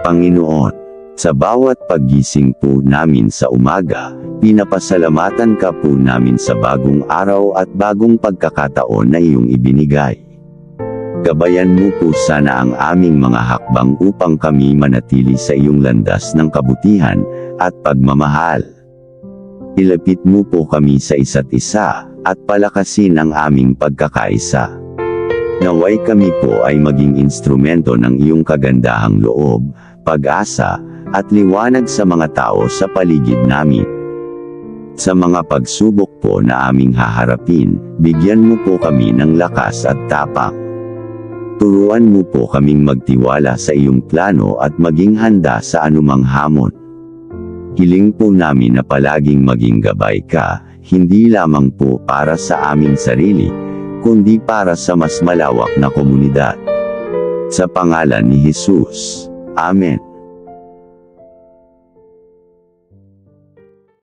Panginoon, sa bawat paggising po namin sa umaga, pinapasalamatan ka po namin sa bagong araw at bagong pagkakataon na iyong ibinigay. Gabayan mo po sana ang aming mga hakbang upang kami manatili sa iyong landas ng kabutihan at pagmamahal. Ilapit mo po kami sa isa't isa at palakasin ang aming pagkakaisa. Naway kami po ay maging instrumento ng iyong kagandahang loob, pag-asa, at liwanag sa mga tao sa paligid namin. Sa mga pagsubok po na aming haharapin, bigyan mo po kami ng lakas at tapang. Turuan mo po kaming magtiwala sa iyong plano at maging handa sa anumang hamon. Hiling po namin na palaging maging gabay ka, hindi lamang po para sa aming sarili, kundi para sa mas malawak na komunidad. Sa pangalan ni Jesus. Amen.